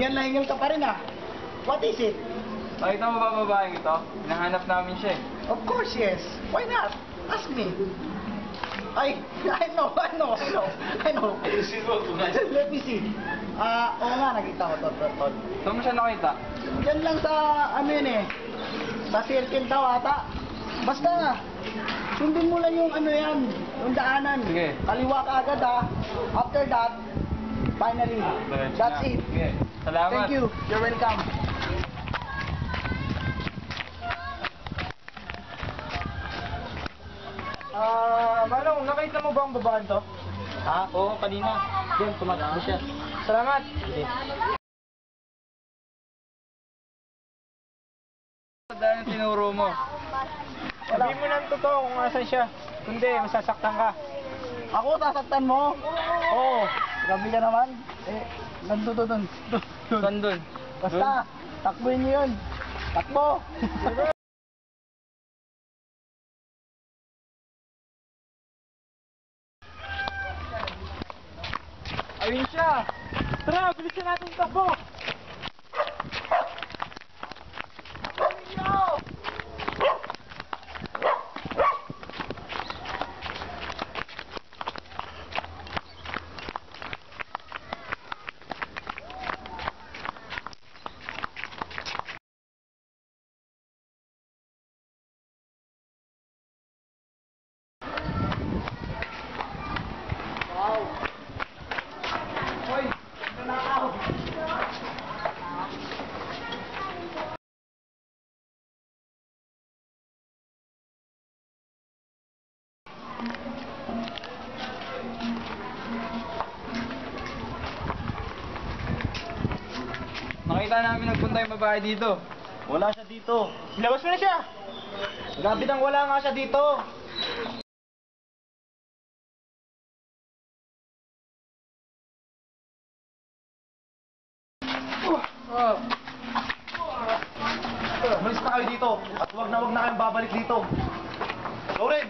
hingal na hingal ka pa rin ah. What is it? Nakita mo ba babaeng ito? Hinahanap namin siya eh. Of course, yes. Why not? Ask me. I know. Let me see. Oo nga, nakita ko to. Saan mo siya nakita? Diyan lang sa, ano yun eh. Sa circle daw ata. Basta, sundin mo lang yung ano yan, yung daanan. Sige. Kaliwa ka agad ah. After that, finally, that's it. Sige. Salamat. Thank you. You're welcome. Manong, nakita mo ba ang babaan to? Ha? Oo, kanina. Diyan, tumatakbo siya. Salamat. Sige. Dahil ang tinuro mo. Sabi mo ng totoo kung asan siya. Kundi, masasaktan ka. Ako, sasaktan mo? Oo. Grabe ka naman. Nandun doon. Saan dun? Basta, takbuhin niyo yun. Takbo. Ayun siya! Tara, bilisan natin takbo! Nakita namin nagpunta yung babae dito. Wala siya dito. Ilabas mo na siya! Grabe nang wala nga siya dito. Umalis na kayo dito. At wag na kayong babalik dito. Lauren!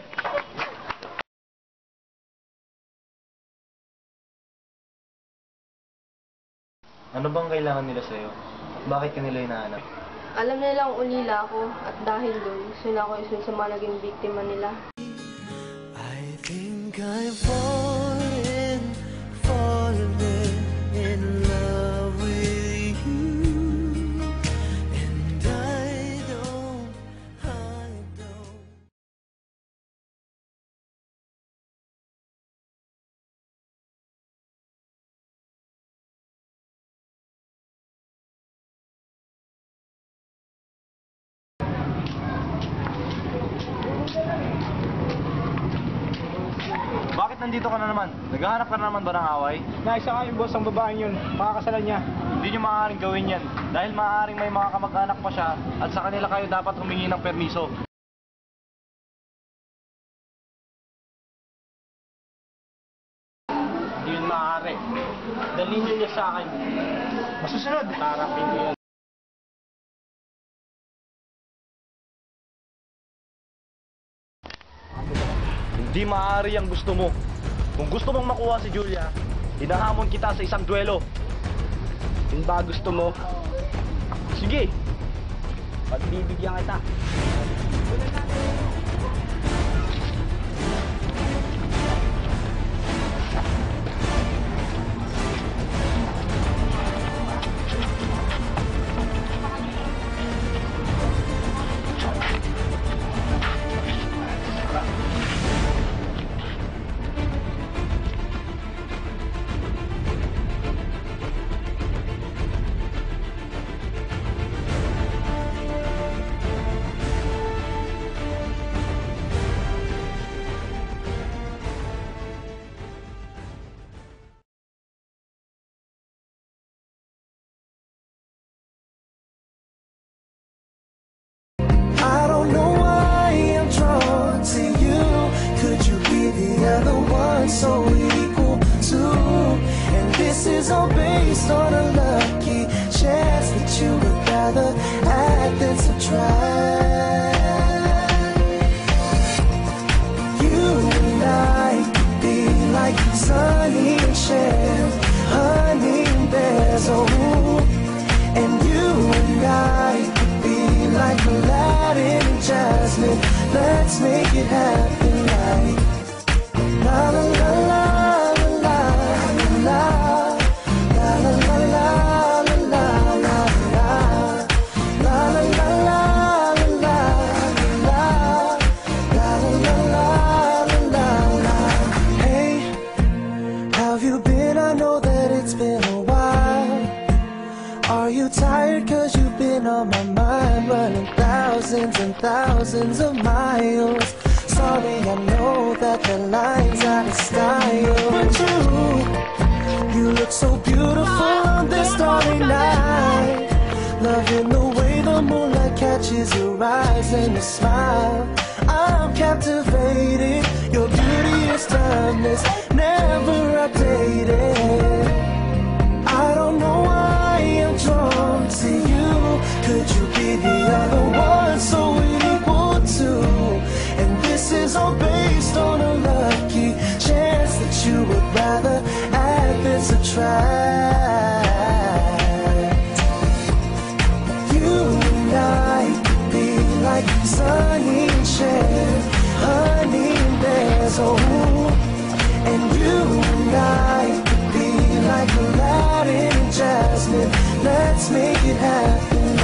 Ano bang kailangan nila sa'yo? At bakit ka nila hinahanap? Alam nilang ulila ako at dahil doon, gusto na ako isun sa mga naging biktima nila. I think I've fallen in love with you, and I don't. Bakit nandito ka na naman? Naghahanap ka na naman ba ng away? Naisa ka yung boss ang babaeng yun. Makakasalan niya. Hindi nyo maaaring gawin yan. Dahil maaaring may mga kamag-anak pa siya at sa kanila kayo dapat humingi ng permiso. Hindi yun maaari. Dalhin niyo sa akin. Masusunod! Harapin ko yun. Hindi maaari ang gusto mo. Kung gusto mong makuha si Julia, hinahamon kita sa isang duelo. Yun ba gusto mo? Sige! Pagbibigyan kita. I don't know why I'm drawn to you. Could you be the other one so equal to? And this is all based on a lucky chance that you would rather add than subtract. You and I could be like Sonny and Cher, honey and bears. Oh, Let's make it happen like la la la la la la la la la la la la la la la. Hey, how have you been? I know that it's been a while. Are you tired? Cause you've been on my mind, running thousands and thousands of miles. Sorry, I know that the line's out of style, but you look so beautiful on this starry night. Loving the way the moonlight catches your eyes and your smile. I'm captivated, your beauty is timeless, never updated. I don't know why I'm drawn to you. Could you be the other one so we're equal to? And this is all based on a lucky chance that you would rather add than subtract. You and I could be like Sunny and Cher, honey and bears, oh. And you and I could be like Aladdin and Jasmine. Let's make it happen